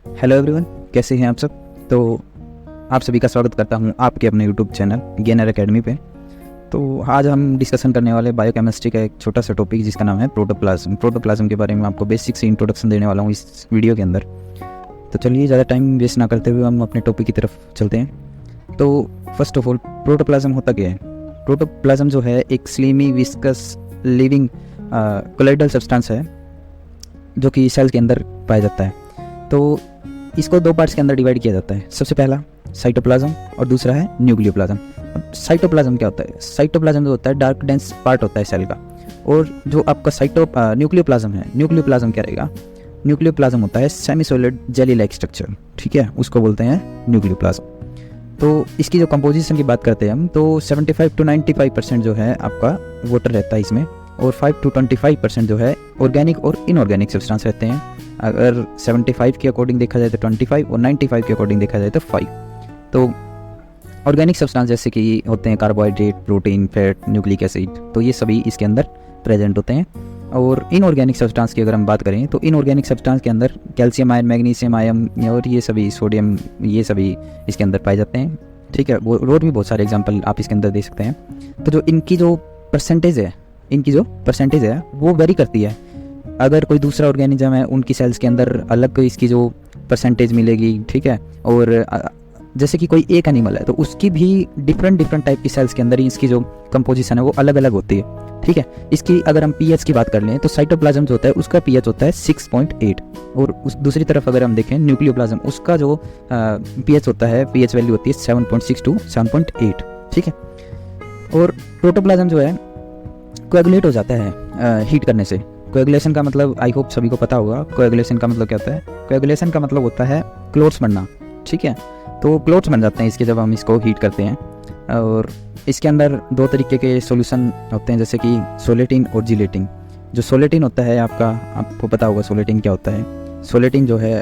Hello everyone, कैसे हैं आप सब। तो आप सभी का स्वागत करता हूं आपके अपने यूट्यूब चैनल गेनर एकेडमी पे। तो आज हम डिस्कशन करने वाले बायोकेमिस्ट्री का एक छोटा सा टॉपिक जिसका नाम है प्रोटोप्लाज्म। प्रोटोप्लाज्म के बारे में आपको बेसिक से इंट्रोडक्शन देने वाला हूं इस वीडियो के अंदर। तो चलिए ज़्यादा टाइम वेस्ट ना करते हुए हम अपने टॉपिक की तरफ चलते हैं। तो फर्स्ट ऑफ ऑल, प्रोटोप्लाज्म होता क्या है। प्रोटोप्लाज्म जो है एक slimy viscous living colloidal substance है जो कि सेल के अंदर पाया जाता है। तो इसको दो पार्ट्स के अंदर डिवाइड किया जाता है। सबसे पहला साइटोप्लाज्म और दूसरा है न्यूक्लियोप्लाज्म। साइटोप्लाज्म क्या होता है? साइटोप्लाज्म जो होता है डार्क डेंस पार्ट होता है सेल का। और जो आपका न्यूक्लियोप्लाज्म है, न्यूक्लियोप्लाज्म क्या रहेगा? न्यूक्लियोप्लाज्म होता है semi solid jelly like structure, ठीक है, उसको बोलते हैं न्यूक्लियोप्लाज्म। तो इसकी जो कंपोजिशन की बात करते हैं हम, तो 75 to 95% जो है आपका वाटर रहता है इसमें, और 5 to 25% जो है ऑर्गेनिक और इनऑर्गेनिक सब्सटेंस रहते हैं। अगर 75 के अकॉर्डिंग देखा जाए तो 25 और 95 के अकॉर्डिंग देखा जाए तो 5। तो ऑर्गेनिक सब्सटेंस जैसे कि होते हैं carbohydrate, protein, fat, nucleic acid, तो ये सभी इसके अंदर प्रेजेंट होते हैं। और इनऑर्गेनिक सब्सटेंस की अगर हम बात करें तो इनऑर्गेनिक सब्सटेंस के अंदर कैल्शियम आयन, मैग्नीशियम आयन और ये सभी, सोडियम, ये सभी इसके अंदर पाए जाते हैं, ठीक है। वो और भी बहुत सारे एग्जांपल आप इसके अंदर दे सकते हैं। तो जो इनकी जो परसेंटेज है वो वेरी करती है। अगर कोई दूसरा ऑर्गेनिज्म है उनकी सेल्स के अंदर अलग इसकी जो परसेंटेज मिलेगी, ठीक है। और जैसे कि कोई एक एनिमल है तो उसकी भी डिफरेंट टाइप की सेल्स के अंदर ही इसकी जो कंपोजिशन है वो अलग अलग होती है, ठीक है। इसकी अगर हम पीएच की बात कर लें तो साइटोप्लाज्म जो होता है उसका पीएच होता है 6.8, और उस दूसरी तरफ अगर हम देखें न्यूक्लियोप्लाज्म, उसका जो पीएच होता है, पीएच वैल्यू होती है 7.6 to 7.8, ठीक है। और प्रोटोप्लाज्म जो है कोएगुलेट हो जाता है हीट करने से। कोएगुलेशन का मतलब आई होप सभी को पता होगा। कोएगुलेशन का मतलब क्या होता है? कोएगुलेशन का मतलब होता है क्लोट्स बनना, ठीक है। तो क्लोट्स बन जाते हैं इसके जब हम इसको हीट करते हैं। और इसके अंदर दो तरीके के सॉल्यूशन होते हैं, जैसे कि सोलेटिन और जिलेटिन। जो सोलेटिन होता है आपको पता होगा सोलेटिन क्या होता है। सोलेटिन जो है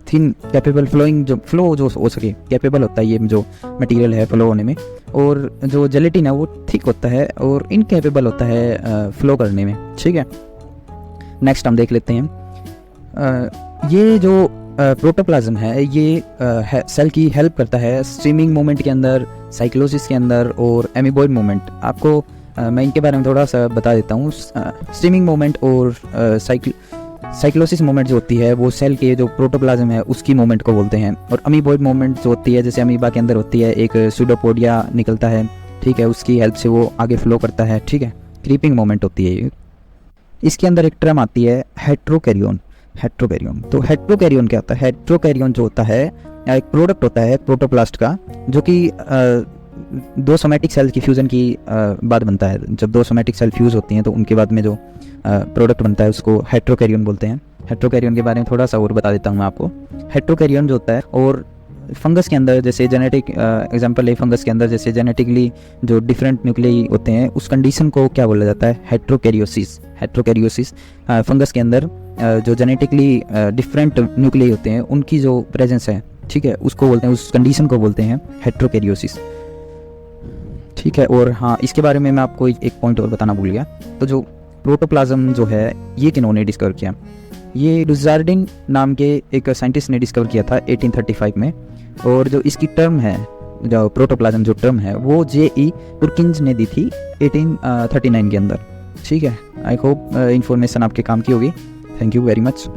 थिन कैपेबल फ्लोइंग, जो फ्लो जो हो सके कैपेबल होता है ये जो मटेरियल है फ्लो होने में। और जो जेलेटिन है वो थिक होता है और इनकेपेबल होता है फ्लो करने में, ठीक है। नेक्स्ट हम देख लेते हैं ये जो प्रोटोप्लाज्म है ये सेल की हेल्प करता है स्ट्रीमिंग मूवमेंट के अंदर, साइक्लोसिस के अंदर और एमीबॉइड मूवमेंट। आपको मैं इनके बारे में थोड़ा सा बता देता हूँ। स्ट्रीमिंग मूवमेंट और साइक्लोसिस मूवमेंट जो होती है वो सेल के जो प्रोटोप्लाज्म है उसकी मूवमेंट को बोलते हैं। और अमीबॉइड मूवमेंट जो होती है, जैसे अमीबा के अंदर होती है एक सूडोपोडिया निकलता है, ठीक है, उसकी हेल्प से वो आगे फ्लो करता है, ठीक है। क्रीपिंग मूवमेंट होती है ये। इसके अंदर एक टर्म आती है हेट्रोकैरियोन। तो हेट्रोकैरियोन क्या होता है? हेट्रोकैरियोन जो होता है एक प्रोडक्ट होता है प्रोटोप्लास्ट का, जो कि दो सोमैटिक सेल की फ्यूज़न की बाद बनता है। जब दो सोमैटिक सेल फ्यूज़ होती हैं तो उनके बाद में जो प्रोडक्ट बनता है उसको हेट्रोकैरियोन बोलते हैं। हेट्रोकैरियोन के बारे में थोड़ा सा और बता देता हूँ मैं आपको। हेट्रोकैरियोन जो होता है, और फंगस के अंदर जैसे जेनेटिक एग्जांपल है, फंगस के अंदर जैसे जेनेटिकली जो डिफरेंट न्यूक्लियाई होते हैं उस कंडीशन को क्या बोला जाता है? हेट्रोकैरियोसिस। फंगस के अंदर जो जेनेटिकली डिफरेंट न्यूक्लियाई होते हैं उनकी जो प्रेजेंस है, ठीक है, उसको बोलते हैं, उस कंडीशन को बोलते हैं हेट्रोकैरियोसिस, ठीक है। और हाँ, इसके बारे में मैं आपको एक पॉइंट और बताना भूल गया। तो जो प्रोटोप्लाज्म जो है ये किन्होंने डिस्कवर किया? ये डुजार्डिन नाम के एक साइंटिस्ट ने डिस्कवर किया था 1835 में। और जो इसकी टर्म है, जो प्रोटोप्लाज्म जो टर्म है वो J.E. पुरकिंज ने दी थी 1839 के अंदर, ठीक है। आई होप इन्फॉर्मेशन आपके काम की होगी। Thank you very much.